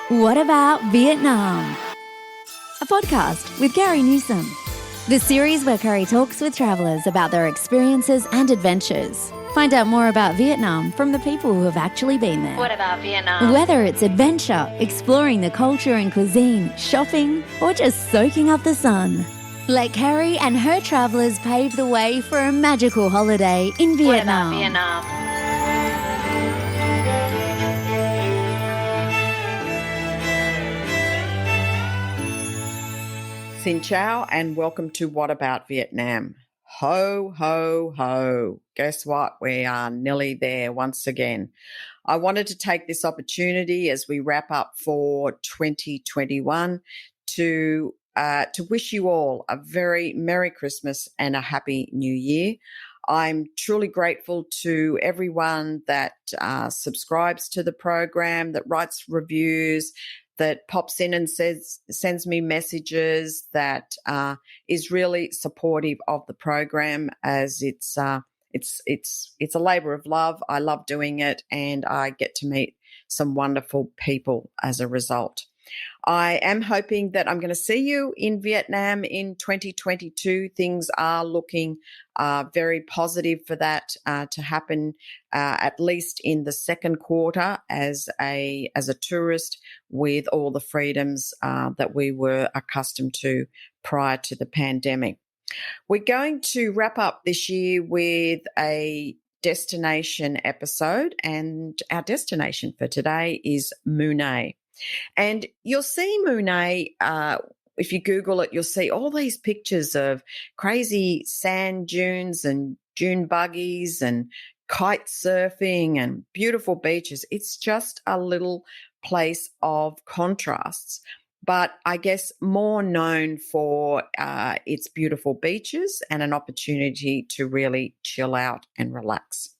What About Vietnam? A podcast with Carrie Newsom. The series where Carrie talks with travellers about their experiences and adventures. Find out more about Vietnam from the people who have actually been there. What about Vietnam? Whether it's adventure, exploring the culture and cuisine, shopping, or just soaking up the sun. Let Carrie and her travellers pave the way for a magical holiday in Vietnam. What about Vietnam? Xin chào and welcome to What About Vietnam. Ho, ho, ho. Guess what? We are nearly there once again. I wanted to take this opportunity as we wrap up for 2021 to wish you all a very Merry Christmas and a Happy New Year. I'm truly grateful to everyone that subscribes to the program, that writes reviews, that pops in and sends me messages, that is really supportive of the program, as it's a labor of love. I love doing it, and I get to meet some wonderful people as a result. I am hoping that I'm going to see you in Vietnam in 2022. Things are looking very positive for that to happen, at least in the second quarter as a tourist, with all the freedoms that we were accustomed to prior to the pandemic. We're going to wrap up this year with a destination episode, and our destination for today is Mui Ne. And you'll see Mui Ne, if you Google it, you'll see all these pictures of crazy sand dunes and dune buggies and kite surfing and beautiful beaches. It's just a little place of contrasts, but I guess more known for its beautiful beaches and an opportunity to really chill out and relax.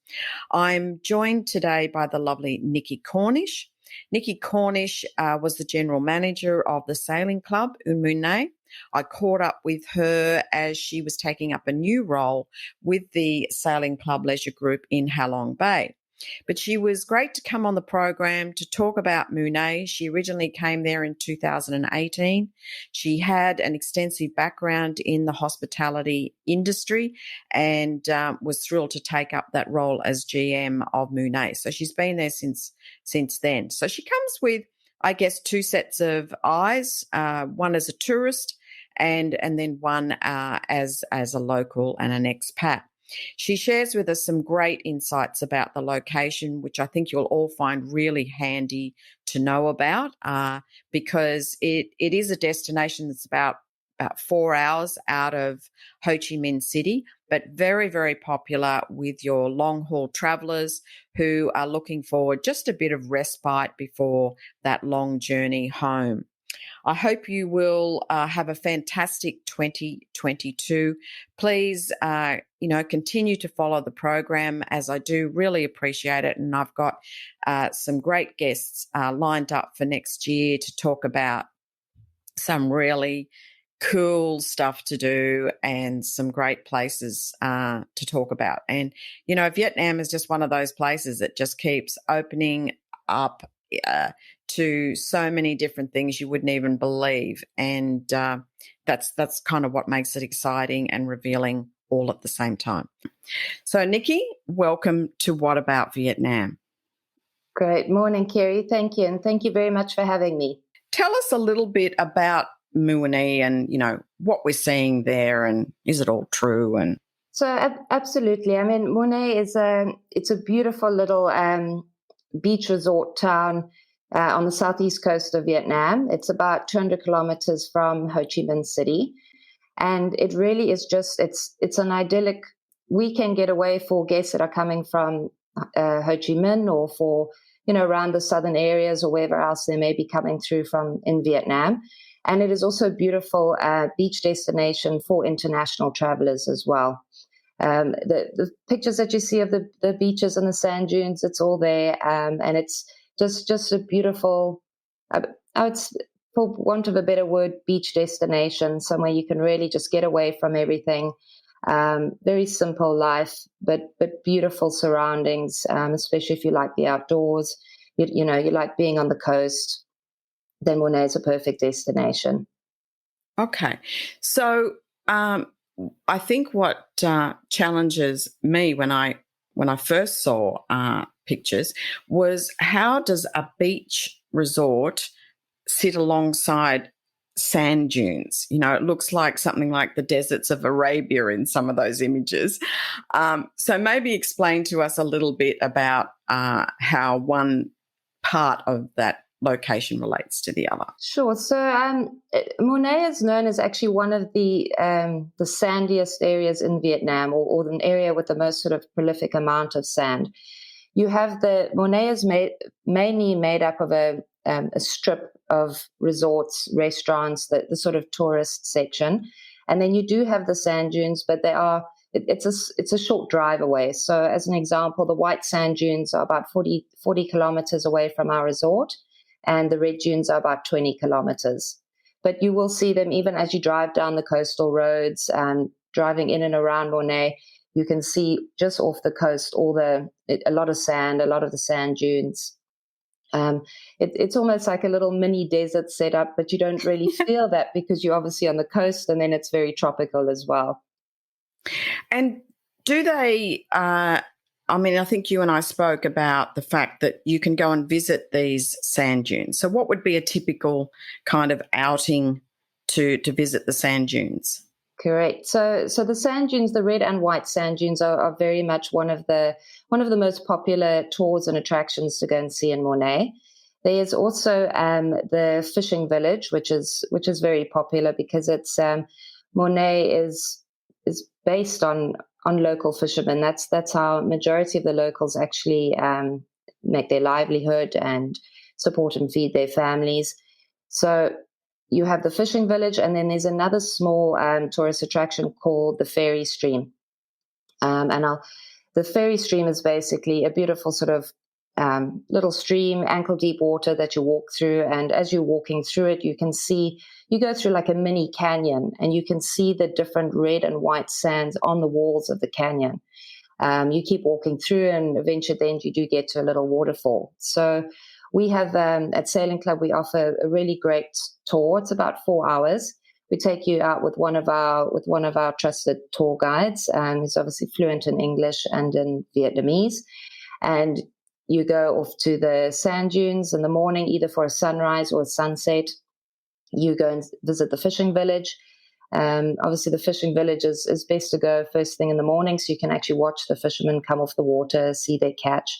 I'm joined today by the lovely Nikki Cornish. Nikki Cornish was the general manager of the sailing club in Mui Ne. I caught up with her as she was taking up a new role with the Sailing Club Leisure Group in Ha Long Bay. But she was great to come on the program to talk about Mui Ne. She originally came there in 2018. She had an extensive background in the hospitality industry and was thrilled to take up that role as GM of Mui Ne. So she's been there since then. So she comes with, I guess, two sets of eyes, one as a tourist and then one as a local and an expat. She shares with us some great insights about the location, which I think you'll all find really handy to know about, because it is a destination that's about 4 hours out of Ho Chi Minh City, but very, very popular with your long-haul travellers who are looking for just a bit of respite before that long journey home. I hope you will have a fantastic 2022. Please, continue to follow the program, as I do really appreciate it. And I've got some great guests lined up for next year to talk about some really cool stuff to do and some great places to talk about. And, Vietnam is just one of those places that just keeps opening up to so many different things you wouldn't even believe. And that's kind of what makes it exciting and revealing all at the same time. So, Nikki, welcome to What About Vietnam? Great morning, Carrie. Thank you. And thank you very much for having me. Tell us a little bit about Mui Ne and, what we're seeing there, and is it all true? And so absolutely. I mean, Mui Ne is a beautiful little beach resort town on the southeast coast of Vietnam. It's about 200 kilometers from Ho Chi Minh City. And it really is it's an idyllic weekend getaway for guests that are coming from Ho Chi Minh or for, around the southern areas or wherever else they may be coming through from in Vietnam. And it is also a beautiful beach destination for international travelers as well. The pictures that you see of the beaches and the sand dunes, it's all there. And it's just a beautiful, for want of a better word, beach destination, somewhere you can really just get away from everything. Very simple life, but beautiful surroundings, especially if you like the outdoors. You like being on the coast. Monet is a perfect destination. Okay. So I think what challenges me when I first saw pictures was, how does a beach resort sit alongside sand dunes? You know, it looks like something like the deserts of Arabia in some of those images. So maybe explain to us a little bit about how one part of that location relates to the other. Sure. So Mui Ne is known as actually one of the sandiest areas in Vietnam, or an area with the most sort of prolific amount of sand. You have Mui Ne is mainly made up of a strip of resorts, restaurants, the sort of tourist section, and then you do have the sand dunes, but it's a short drive away. So, as an example, the white sand dunes are about 40 kilometers away from our resort, and the red dunes are about 20 kilometers. But you will see them even as you drive down the coastal roads, driving in and around Mui Ne. You can see just off the coast a lot of sand, a lot of the sand dunes. It's almost like a little mini desert setup, but you don't really feel that because you're obviously on the coast, and then it's very tropical as well. And do they, I think you and I spoke about the fact that you can go and visit these sand dunes. So what would be a typical kind of outing to visit the sand dunes? Correct. So the sand dunes, the red and white sand dunes, are very much one of the most popular tours and attractions to go and see in Mui Ne. There is also the fishing village, which is very popular because it's Mui Ne is based on local fishermen. That's how majority of the locals actually make their livelihood and support and feed their families. So you have the fishing village, and then there's another small tourist attraction called the ferry stream. The ferry stream is basically a beautiful sort of little stream, ankle deep water that you walk through. And as you're walking through it, you go through like a mini canyon, and you can see the different red and white sands on the walls of the canyon. You keep walking through, and eventually at the end you do get to a little waterfall. So we have at Sailing Club, we offer a really great tour. It's about 4 hours. We take you out with one of our trusted tour guides, who's obviously fluent in English and in Vietnamese. And you go off to the sand dunes in the morning, either for a sunrise or a sunset. You go and visit the fishing village. Obviously, the fishing village is best to go first thing in the morning, so you can actually watch the fishermen come off the water, see their catch.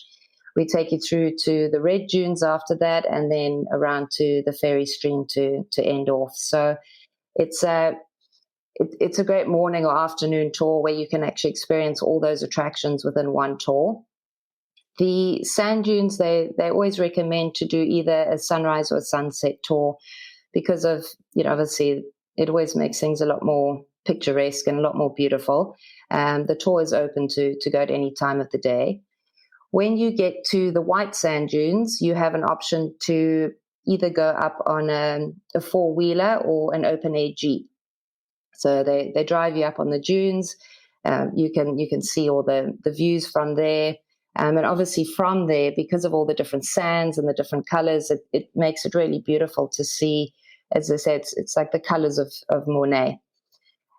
We take you through to the red dunes after that, and then around to the ferry stream to end off. So it's a great morning or afternoon tour where you can actually experience all those attractions within one tour. The sand dunes, they always recommend to do either a sunrise or a sunset tour because of, obviously it always makes things a lot more picturesque and a lot more beautiful. The tour is open to go at any time of the day. When you get to the white sand dunes, you have an option to either go up on a four-wheeler or an open-air Jeep. So they drive you up on the dunes. You can see all the views from there. And obviously from there, because of all the different sands and the different colors, it makes it really beautiful to see. As I said, it's like the colors of Mui Ne.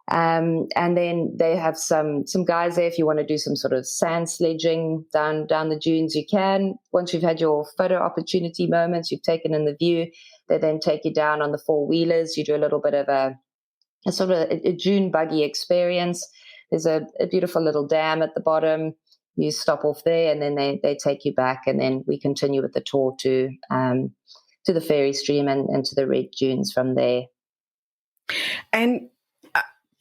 And then they have some guys there. If you want to do some sort of sand sledging down the dunes, you can. Once you've had your photo opportunity moments, you've taken in the view, they then take you down on the four-wheelers. You do a little bit of a sort of a dune buggy experience. There's a beautiful little dam at the bottom. You stop off there, and then they take you back, and then we continue with the tour to the ferry stream and to the red dunes from there. And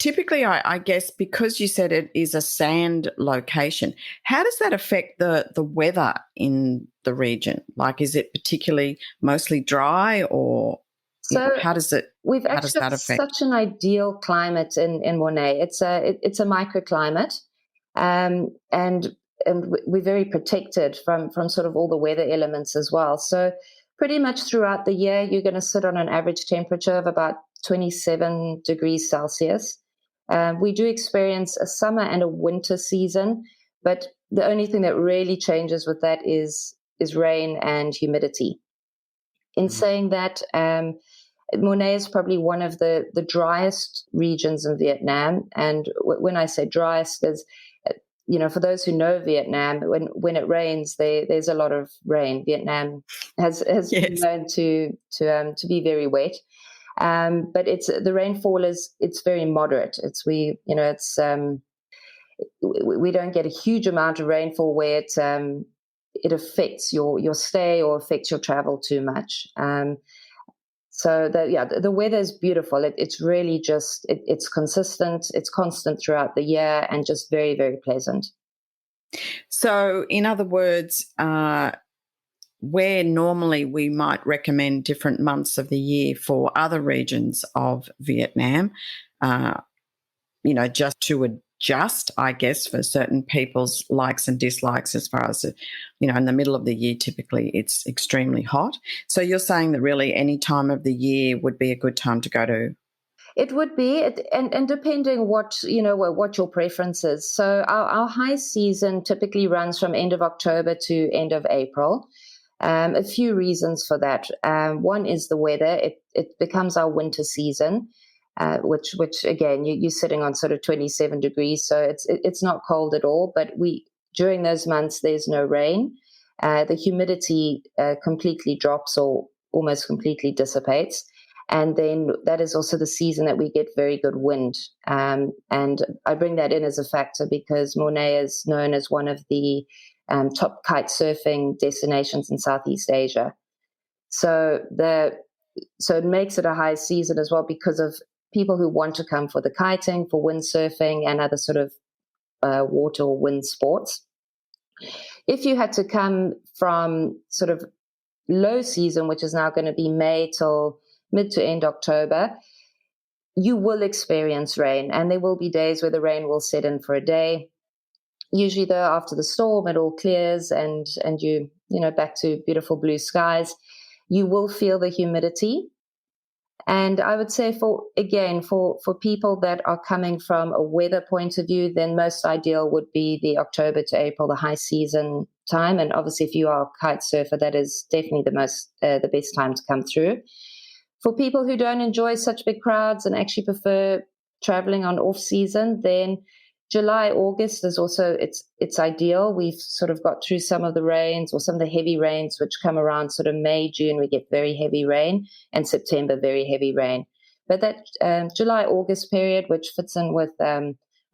typically, I guess, because you said it is a sand location, how does that affect the weather in the region? Like, is it particularly mostly dry, or how does that affect? Such an ideal climate in Mui Ne. It's a microclimate, and we're very protected from sort of all the weather elements as well. So pretty much throughout the year, you're going to sit on an average temperature of about 27 degrees Celsius. We do experience a summer and a winter season, but the only thing that really changes with that is rain and humidity. In saying that, Mui Ne is probably one of the driest regions in Vietnam. And when I say driest, there's, for those who know Vietnam, when it rains, there's a lot of rain. Vietnam has Yes. been known to be very wet. But the rainfall it's very moderate. We don't get a huge amount of rainfall where it affects your stay or affects your travel too much. So the weather is beautiful. It's really just it's consistent. It's constant throughout the year and just very, very pleasant. So, in other words, where normally we might recommend different months of the year for other regions of Vietnam, just to adjust, I guess, for certain people's likes and dislikes as far as, in the middle of the year, typically it's extremely hot. So you're saying that really any time of the year would be a good time to go to? It would be, and depending what your preference is. So our high season typically runs from end of October to end of April. A few reasons for that. One is the weather. It becomes our winter season, which again you're sitting on sort of 27 degrees, so it's not cold at all. But during those months there's no rain. The humidity completely drops or almost completely dissipates. And then that is also the season that we get very good wind. And I bring that in as a factor because Mui Ne is known as one of the top kite surfing destinations in Southeast Asia. So it makes it a high season as well because of people who want to come for the kiting, for windsurfing, and other sort of water or wind sports. If you had to come from sort of low season, which is now going to be May till mid to end October, you will experience rain, and there will be days where the rain will set in for a day. Usually, though, after the storm, it all clears, and you back to beautiful blue skies. You will feel the humidity, and I would say for people that are coming from a weather point of view, then most ideal would be the October to April, the high season time. And obviously, if you are a kite surfer, that is definitely the best time to come through. For people who don't enjoy such big crowds and actually prefer traveling on off season, then July, August is also it's ideal. We've sort of got through some of the rains or some of the heavy rains, which come around sort of May, June, we get very heavy rain, and September, very heavy rain. But that July, August period, which fits in with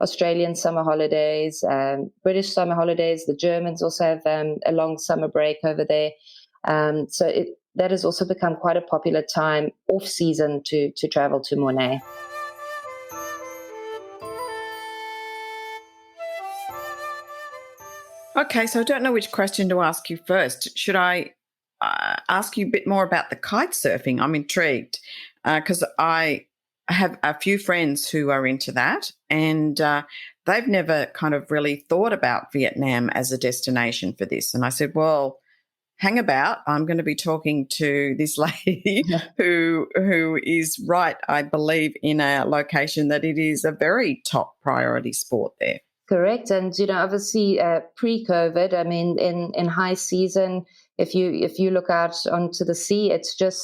Australian summer holidays, British summer holidays, the Germans also have a long summer break over there. That has also become quite a popular time off season to travel to Mui Ne. Okay, so I don't know which question to ask you first. Should I ask you a bit more about the kite surfing? I'm intrigued because I have a few friends who are into that, and they've never kind of really thought about Vietnam as a destination for this. And I said, well, hang about. I'm going to be talking to this lady who is right, I believe, in a location that it is a very top priority sport there. Correct. And, obviously pre-COVID, I mean, in high season, if you look out onto the sea,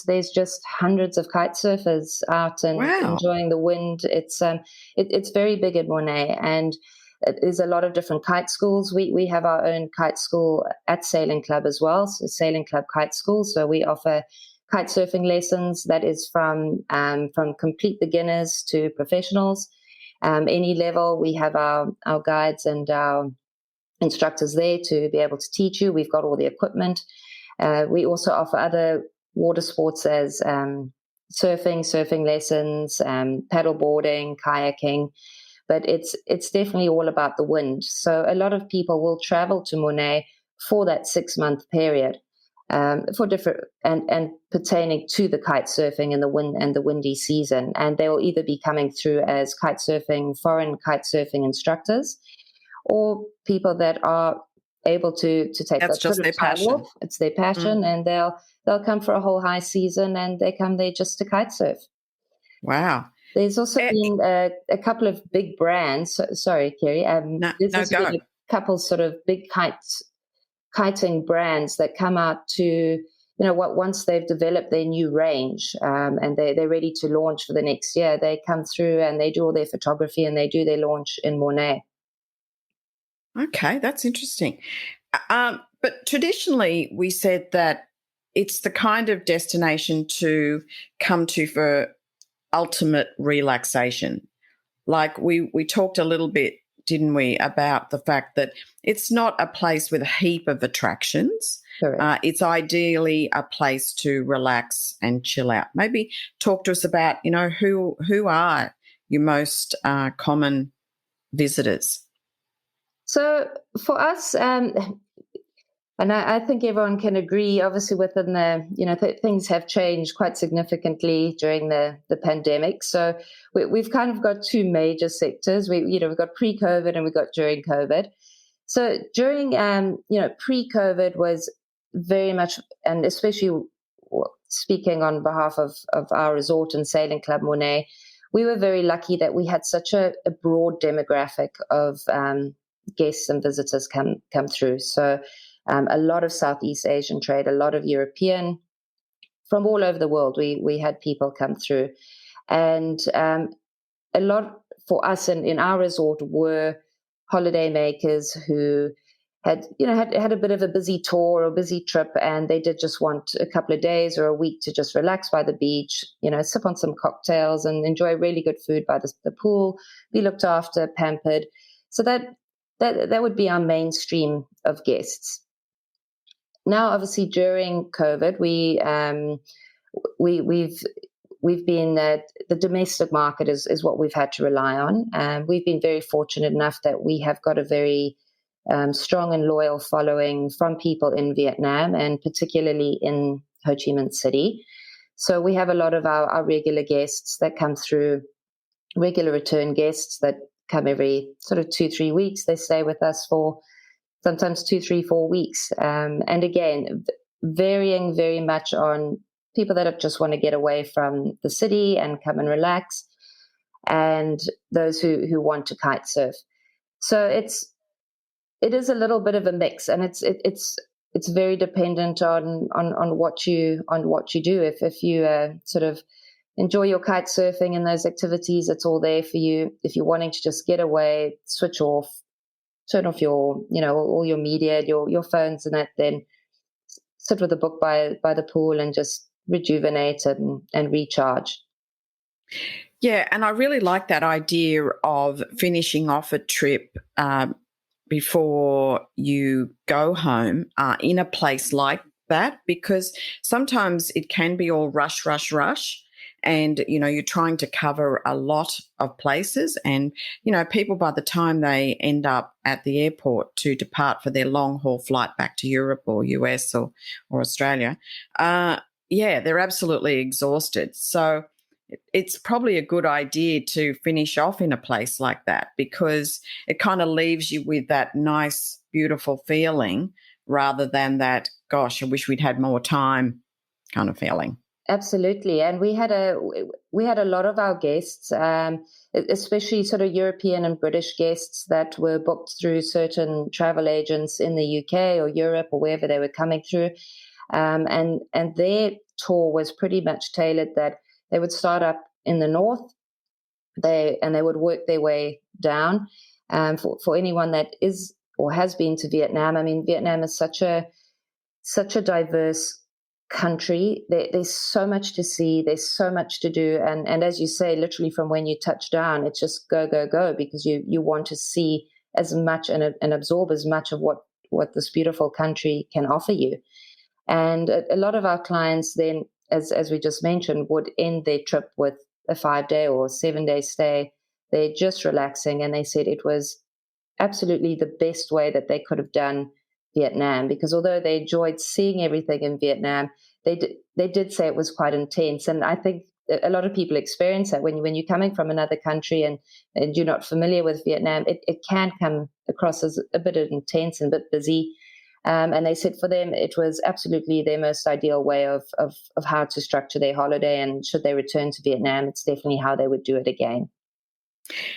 there's just hundreds of kite surfers out and enjoying the wind. It's very big at Mui Ne, and there's a lot of different kite schools. We have our own kite school at Sailing Club as well, so Sailing Club Kite School. So we offer kite surfing lessons that is from complete beginners to professionals. Any level, we have our guides and our instructors there to be able to teach you. We've got all the equipment. We also offer other water sports as surfing lessons, paddle boarding, kayaking. But it's definitely all about the wind. So a lot of people will travel to Mui Ne for that 6-month period, for different and pertaining to the kite surfing and the wind and the windy season. And they will either be coming through as foreign kite surfing instructors, or people that are able to take that's that just sort their of time passion. off. It's their passion, and they'll come for a whole high season, and they come there just to kite surf. Wow. There's also been a couple of big brands. Sorry, Kerry. There's also been a couple sort of big kiting brands that come out to once they've developed their new range and they're ready to launch for the next year, they come through and they do all their photography and they do their launch in Mui Ne. Okay, that's interesting. But traditionally, we said that it's the kind of destination to come to for ultimate relaxation. Like we talked a little bit, didn't we, about the fact that it's not a place with a heap of attractions. It's ideally a place to relax and chill out. Maybe talk to us about, who are your most common visitors? So for us, and I think everyone can agree, obviously within things have changed quite significantly during the pandemic. So we've kind of got two major sectors. We've got pre-COVID and we've got during COVID. So during, pre-COVID was very much, and especially speaking on behalf of our resort and sailing club Mui Ne, we were very lucky that we had such a broad demographic of guests and visitors come through. So a lot of Southeast Asian trade, a lot of European, from all over the world. We had people come through, and a lot for us in our resort were holiday makers who had a bit of a busy tour or a busy trip, and they did just want a couple of days or a week to just relax by the beach, sip on some cocktails and enjoy really good food by the pool, be looked after, pampered. So that would be our mainstream of guests. Now, obviously, during COVID, we've been the domestic market is what we've had to rely on. We've been very fortunate enough that we have got a very strong and loyal following from people in Vietnam and particularly in Ho Chi Minh City. So we have a lot of our regular guests that come through, regular return guests that come every sort of 2-3 weeks. They stay with us for sometimes 2, 3, 4 weeks. And again, varying very much on people that just want to get away from the city and come and relax, and those who want to kite surf. So it is a little bit of a mix, and it's very dependent on what you do. If you sort of enjoy your kite surfing and those activities, it's all there for you. If you're wanting to just get away, switch off, turn off your, all your media, your phones and that, then sit with a book by the pool and just rejuvenate and recharge. Yeah, and I really like that idea of finishing off a trip before you go home in a place like that, because sometimes it can be all rush, and, you're trying to cover a lot of places, and, people by the time they end up at the airport to depart for their long-haul flight back to Europe or US or Australia, they're absolutely exhausted. So it's probably a good idea to finish off in a place like that, because it kind of leaves you with that nice, beautiful feeling rather than that, gosh, I wish we'd had more time kind of feeling. Absolutely. And we had a lot of our guests, especially sort of European and British guests that were booked through certain travel agents in the UK or Europe or wherever they were coming through. And their tour was pretty much tailored that they would start up in the north, they would work their way down. For anyone that is or has been to Vietnam, I mean, Vietnam is such a diverse country. There's so much to see. There's so much to do. And as you say, literally from when you touch down, it's just go, because you want to see as much and absorb as much of what this beautiful country can offer you. And a lot of our clients then, as we just mentioned, would end their trip with a 5-day or 7-day stay. They're just relaxing, and they said it was absolutely the best way that they could have done Vietnam, because although they enjoyed seeing everything in Vietnam, they did say it was quite intense. And I think a lot of people experience that when you're coming from another country and you're not familiar with Vietnam, it can come across as a bit intense and a bit busy. And they said for them, it was absolutely their most ideal way of how to structure their holiday. And should they return to Vietnam, it's definitely how they would do it again.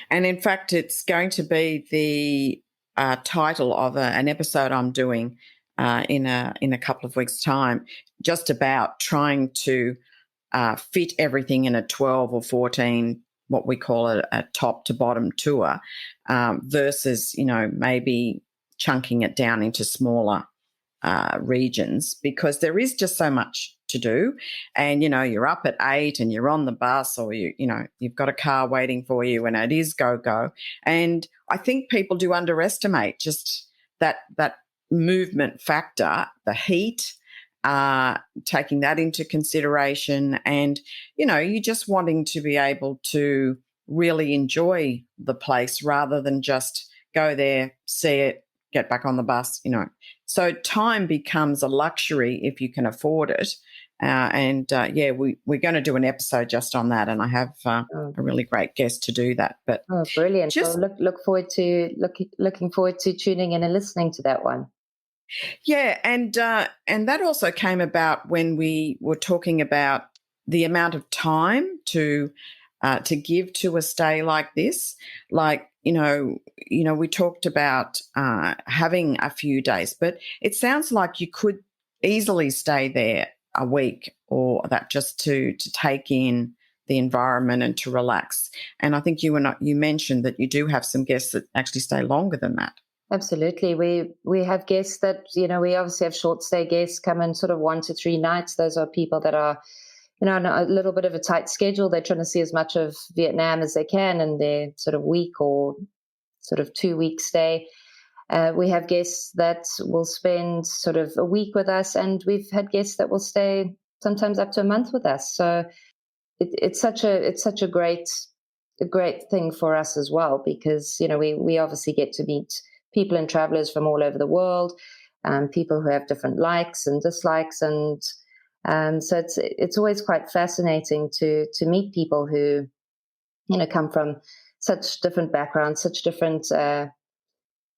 And in fact, it's going to be the title of an episode I'm doing in a couple of weeks' time, just about trying to fit everything in a 12 or 14, what we call a top to bottom tour, versus, maybe chunking it down into smaller regions, because there is just so much to do. And, you're up at 8 and you're on the bus, or you've got a car waiting for you, and it is go. And I think people do underestimate just that movement factor, the heat, taking that into consideration, and, you just wanting to be able to really enjoy the place rather than just go there, see it, get back on the bus, So time becomes a luxury if you can afford it. We're going to do an episode just on that, and I have a really great guest to do that. But brilliant! Just look forward to looking forward to tuning in and listening to that one. Yeah, and that also came about when we were talking about the amount of time to give to a stay like this. Like, we talked about having a few days, but it sounds like you could easily stay there a week or that, just to take in the environment and to relax. And I think you mentioned that you do have some guests that actually stay longer than that. Absolutely. We have guests that, we obviously have short stay guests come in sort of 1 to 3 nights. Those are people that are, on a little bit of a tight schedule. They're trying to see as much of Vietnam as they can in their sort of week or sort of 2-week stay. We have guests that will spend sort of a week with us, and we've had guests that will stay sometimes up to a month with us. So it's such a great thing for us as well, because, we obviously get to meet people and travelers from all over the world, people who have different likes and dislikes. And so it's always quite fascinating to meet people who, come from such different backgrounds, such different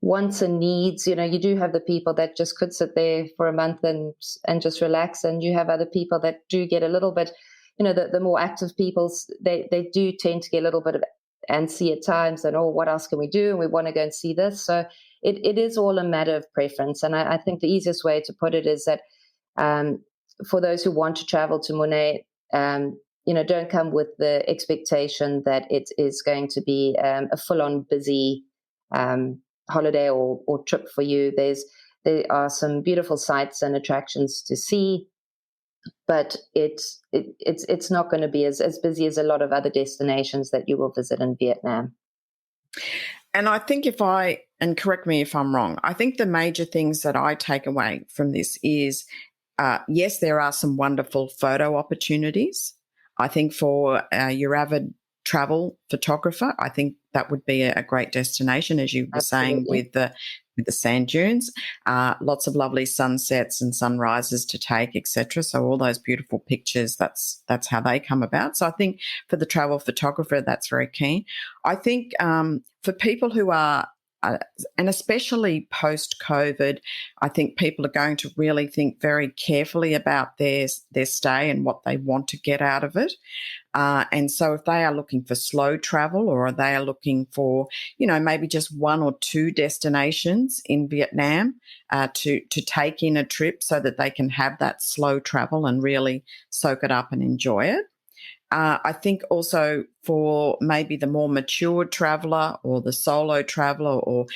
wants and needs. You do have the people that just could sit there for a month and just relax. And you have other people that do get a little bit, the more active people, they do tend to get a little bit of antsy at times, and, what else can we do? And we want to go and see this. So it is all a matter of preference. And I think the easiest way to put it is that for those who want to travel to Mui Ne, don't come with the expectation that it is going to be a full-on busy holiday or trip for you. There are some beautiful sights and attractions to see, but it's not going to be as busy as a lot of other destinations that you will visit in Vietnam. And I think and correct me if I'm wrong, I think the major things that I take away from this is, yes, there are some wonderful photo opportunities. I think for your avid travel photographer, I think that would be a great destination, as you were saying, with the sand dunes, lots of lovely sunsets and sunrises to take, etc. So all those beautiful pictures, that's how they come about. So I think for the travel photographer, that's very keen. I think for people who are, and especially post-COVID, I think people are going to really think very carefully about their stay and what they want to get out of it. And so if they are looking for slow travel, or they are looking for, maybe just 1 or 2 destinations in Vietnam to take in a trip so that they can have that slow travel and really soak it up and enjoy it. I think also for maybe the more mature traveller or the solo traveller, or,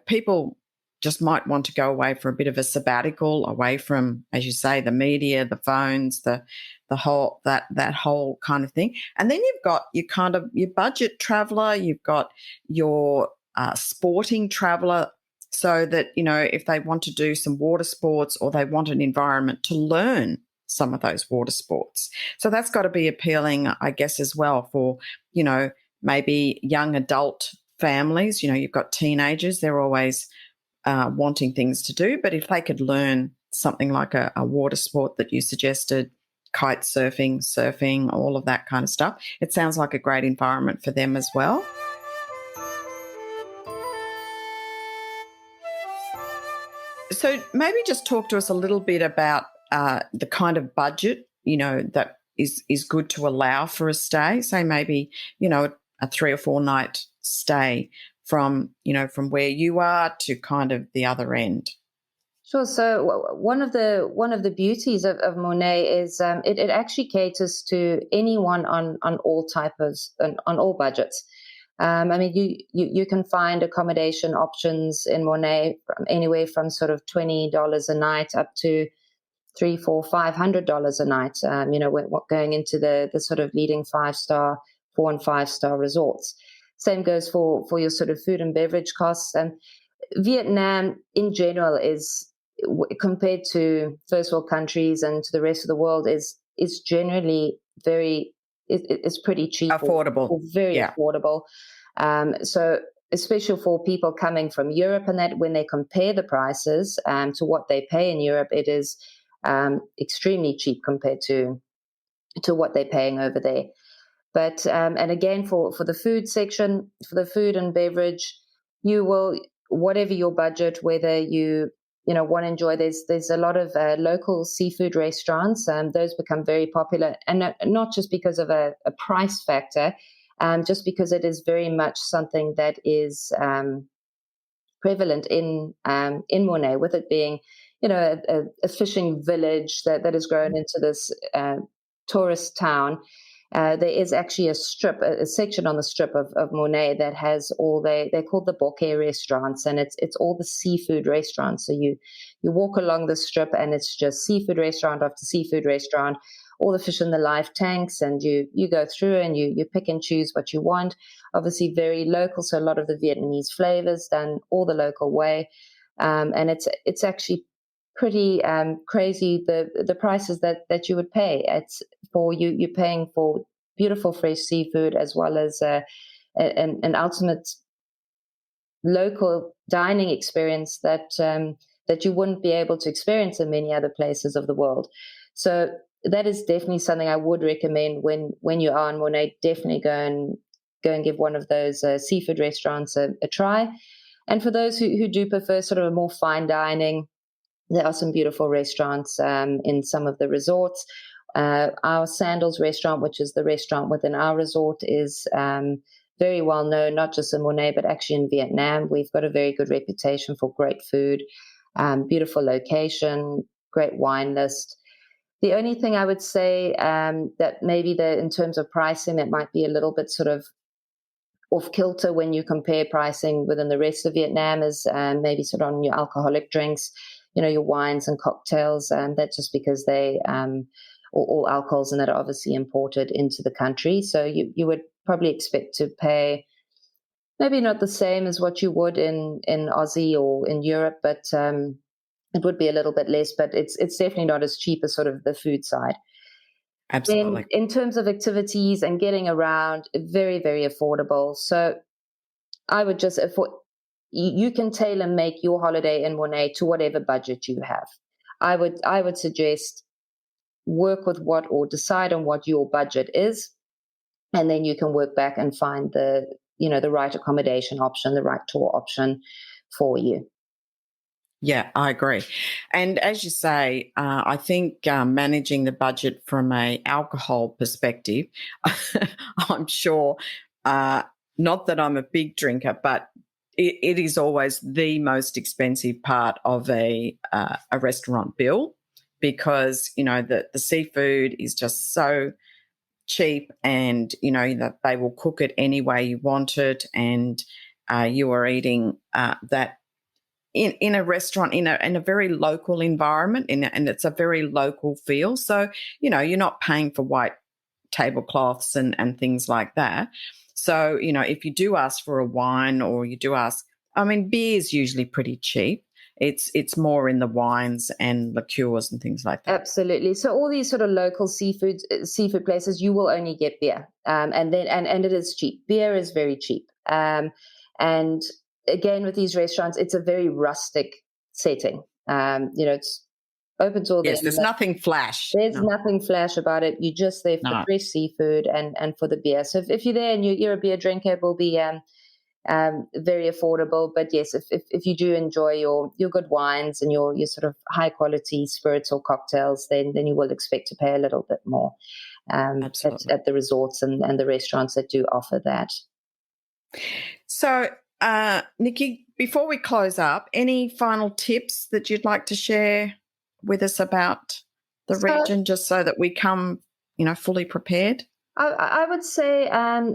people just might want to go away for a bit of a sabbatical, away from, as you say, the media, the phones, the whole that whole kind of thing. And then you've got your budget traveller, you've got your sporting traveller, so that, if they want to do some water sports, or they want an environment to learn some of those water sports. So that's got to be appealing, I guess, as well for, maybe young adult families. You've got teenagers, they're always wanting things to do. But if they could learn something like a water sport that you suggested, kitesurfing, surfing, all of that kind of stuff, it sounds like a great environment for them as well. So maybe just talk to us a little bit about the kind of budget, that is good to allow for a stay. Say maybe, a 3 or 4 night stay from where you are to kind of the other end. Sure. So one of the beauties of Mui Ne is it actually caters to anyone on all on all budgets. I mean, you can find accommodation options in Mui Ne from anywhere from sort of $20 a night up to $300, $400, $500 a night. Going into the sort of leading 5-star, 4 and 5-star resorts. Same goes for your sort of food and beverage costs. And Vietnam in general is, compared to first world countries and to the rest of the world, is generally it's pretty cheap, affordable, or very affordable. So especially for people coming from Europe, and that when they compare the prices to what they pay in Europe, it is extremely cheap compared to what they're paying over there. But and again, for the food section, for the food and beverage, you will, whatever your budget, whether you want to enjoy, there's a lot of local seafood restaurants. Those become very popular, and not just because of a price factor, just because it is very much something that is prevalent in Mui Ne, with it being a fishing village that has grown into this tourist town. There is actually a section on the strip of Mui Ne that has all they're called the bouquet restaurants, and it's all the seafood restaurants. So you walk along the strip, and it's just seafood restaurant after seafood restaurant, all the fish in the live tanks, and you go through and you pick and choose what you want. Obviously very local, so a lot of the Vietnamese flavors done all the local way, and it's actually pretty crazy the prices that you would pay. It's for you're paying for beautiful fresh seafood, as well as an ultimate local dining experience that you wouldn't be able to experience in many other places of the world. So that is definitely something I would recommend when you are in Mui Ne. Definitely go and give one of those seafood restaurants a try. And for those who do prefer sort of a more fine dining, there are some beautiful restaurants in some of the resorts. Our Sandals restaurant, which is the restaurant within our resort, is very well known, not just in Mui Ne, but actually in Vietnam. We've got a very good reputation for great food, beautiful location, great wine list. The only thing I would say that maybe in terms of pricing, that might be a little bit sort of off kilter when you compare pricing within the rest of Vietnam is maybe sort of on your alcoholic drinks, your wines and cocktails. That's just because they all alcohols and that are obviously imported into the country. So you would probably expect to pay maybe not the same as what you would in Aussie or in Europe, but it would be a little bit less. But it's definitely not as cheap as sort of the food side. Absolutely. In terms of activities and getting around, very, very affordable. So I would just, you can tailor make your holiday in Mui Ne to whatever budget you have. I would suggest work with or decide on what your budget is, and then you can work back and find the right accommodation option, the right tour option for you. Yeah, I agree. And as you say, I think managing the budget from an alcohol perspective, I'm sure, not that I'm a big drinker, but it is always the most expensive part of a restaurant bill, because, the seafood is just so cheap, and, that they will cook it any way you want it, and you are eating that in a restaurant, in a very local environment, and it's a very local feel. So, you're not paying for white tablecloths and things like that. So, if you do ask for a wine, or you do ask, beer is usually pretty cheap. It's more in the wines and liqueurs and things like that. Absolutely. So all these sort of local seafood places, you will only get beer, and it is cheap. Beer is very cheap, and again, with these restaurants, it's a very rustic setting. It's open to all the. Yes, there's nothing flash. There's nothing flash about it. You're just there for the fresh seafood and for the beer. So if you're there and you're a beer drinker, it will be very affordable. But yes, if you do enjoy your good wines and your sort of high quality spirits or cocktails, then you will expect to pay a little bit more at the resorts and the restaurants that do offer that. So Nikki, before we close up, any final tips that you'd like to share with us about the region, just so that we come, fully prepared? I would say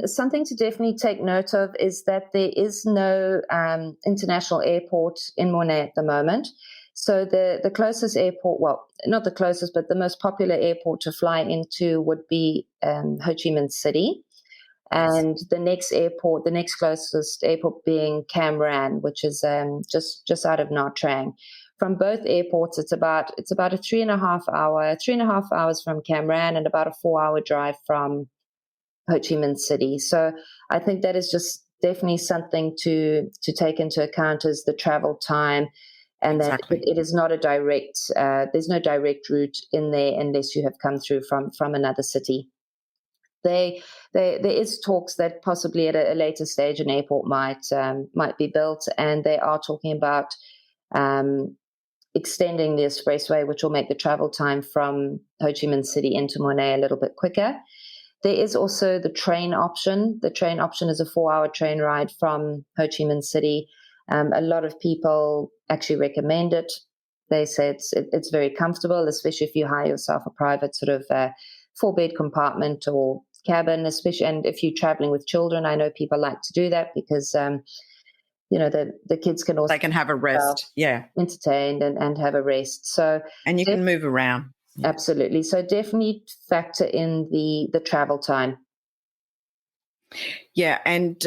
something to definitely take note of is that there is no international airport in Mui Ne at the moment. So the closest airport, well, not the closest, but the most popular airport to fly into would be Ho Chi Minh City. And the next closest airport being Cam Ranh, which is just out of Nha Trang. From both airports, it's about a 3.5 hours from Cam Ranh, and about a 4-hour drive from Ho Chi Minh City. So I think that is just definitely something to take into account, is the travel time, and Exactly. that it is not a direct. There's no direct route in there unless you have come through from another city. There is talks that possibly at a later stage an airport might be built, and they are talking about extending the expressway, which will make the travel time from Ho Chi Minh City into Mui Ne a little bit quicker. There is also the train option. The train option is a 4-hour train ride from Ho Chi Minh City. A lot of people actually recommend it. They say it's very comfortable, especially if you hire yourself a private sort of 4-bed compartment or cabin, especially, and if you're traveling with children. I know people like to do that because the kids can also, they can have a rest, entertained and have a rest. So and you can move around. Absolutely. So definitely factor in the travel time. Yeah, and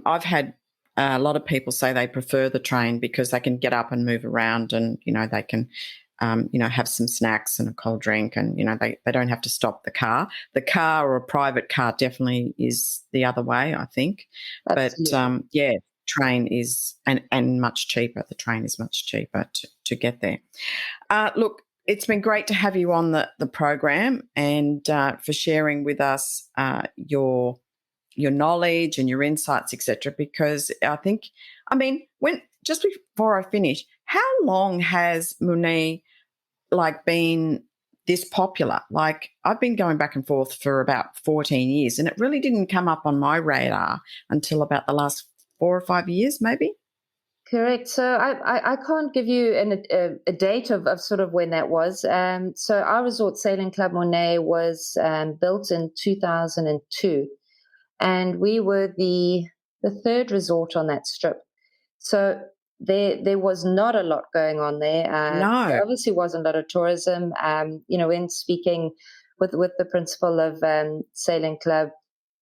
I've had a lot of people say they prefer the train because they can get up and move around, and they can have some snacks and a cold drink, and they don't have to stop the car. The car, or a private car, definitely is the other way, I think. Absolutely. But train is and much cheaper. The train is much cheaper to get there. Look, it's been great to have you on the program, and for sharing with us your knowledge and your insights, etc. Because just before I finish, how long has Mui Ne been this popular? I've been going back and forth for about 14 years, and it really didn't come up on my radar until about the last 4 or 5 years, maybe. Correct. So I can't give you a date of sort of when that was. So our resort sailing club Mui Ne was built in 2002, and we were the third resort on that strip. So there was not a lot going on there. No. There obviously wasn't a lot of tourism. When speaking with the principal of Sailing Club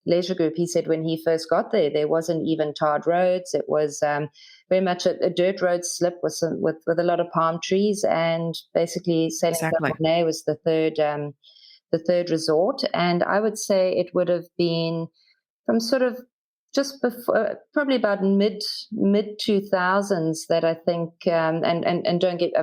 Leisure Group, he said when he first got there wasn't even tarred roads. It was very much a dirt road slip with a lot of palm trees, and basically Sailing Club Mui Ne was the third resort. And I would say it would have been from sort of just before, probably about mid 2000s, that I think, and don't get,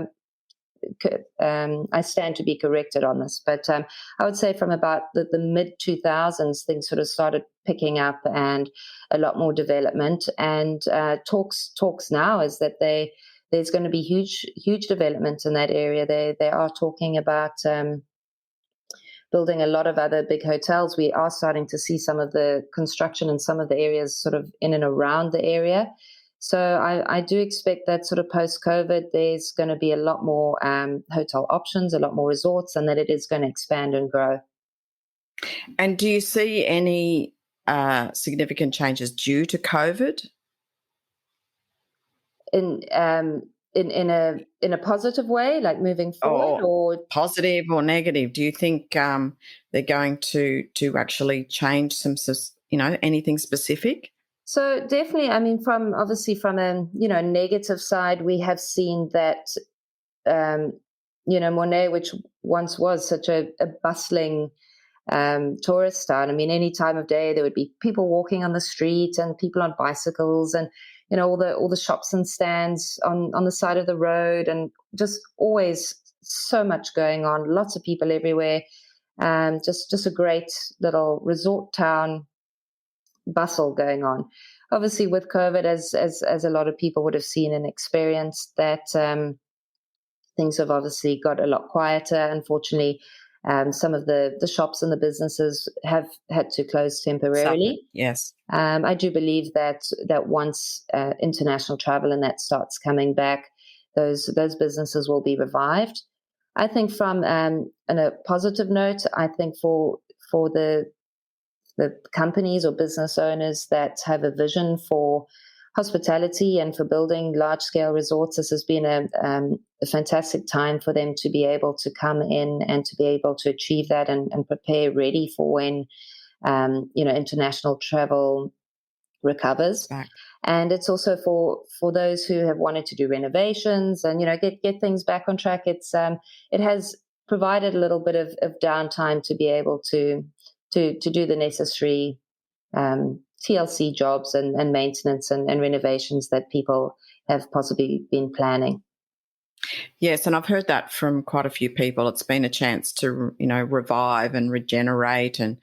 I stand to be corrected on this, but I would say from about the mid 2000s, things sort of started picking up and a lot more development. And talks now is that there's going to be huge development in that area. They are talking about building a lot of other big hotels. We are starting to see some of the construction in some of the areas sort of in and around the area. So I do expect that sort of post-COVID, there's going to be a lot more hotel options, a lot more resorts, and that it is going to expand and grow. And do you see any significant changes due to COVID? In a positive way, like moving forward, or positive or negative? Do you think they're going to actually change some, anything specific? So definitely, I mean, from a negative side, we have seen that Mui Ne, which once was such a bustling tourist town. I mean, any time of day there would be people walking on the street and people on bicycles, and all the shops and stands on the side of the road, and just always so much going on. Lots of people everywhere. Just a great little resort town. Bustle going on. Obviously, with COVID, as a lot of people would have seen and experienced, that things have obviously got a lot quieter. Unfortunately, Some of the shops and the businesses have had to close temporarily. Yes. I do believe that once international travel and that starts coming back, those businesses will be revived. I think from on a positive note, I think for the companies or business owners that have a vision for hospitality and for building large-scale resorts, this has been a fantastic time for them to be able to come in and to be able to achieve that and prepare ready for when international travel recovers. Back. And it's also for those who have wanted to do renovations and get things back on track. It has provided a little bit of downtime to be able to do the necessary TLC jobs and maintenance and renovations that people have possibly been planning. Yes, and I've heard that from quite a few people. It's been a chance to, revive and regenerate, and,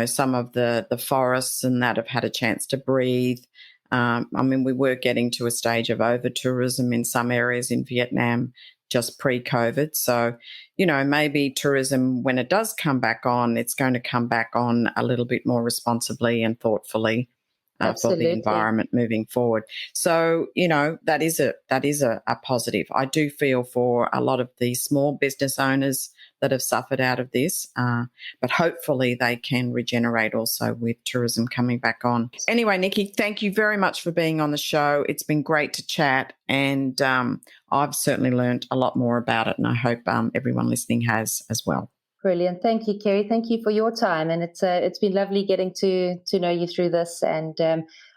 some of the forests and that have had a chance to breathe. We were getting to a stage of over-tourism in some areas in Vietnam just pre-COVID. So, maybe tourism, when it does come back on, it's going to come back on a little bit more responsibly and thoughtfully for the environment moving forward. So, that is a positive. I do feel for a lot of the small business owners that have suffered out of this, but hopefully they can regenerate also with tourism coming back on. Anyway, Nikki, thank you very much for being on the show. It's been great to chat, and I've certainly learned a lot more about it, and I hope everyone listening has as well. Brilliant. Thank you, Kerry. Thank you for your time. And it's been lovely getting to know you through this. And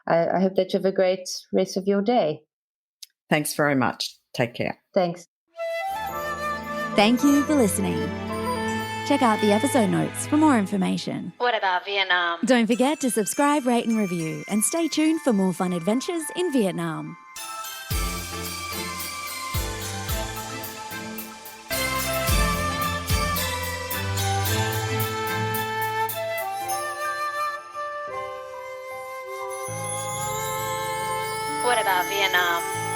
I hope that you have a great rest of your day. Thanks very much. Take care. Thanks. Thank you for listening. Check out the episode notes for more information. What about Vietnam? Don't forget to subscribe, rate and review, and stay tuned for more fun adventures in Vietnam. What about Vietnam?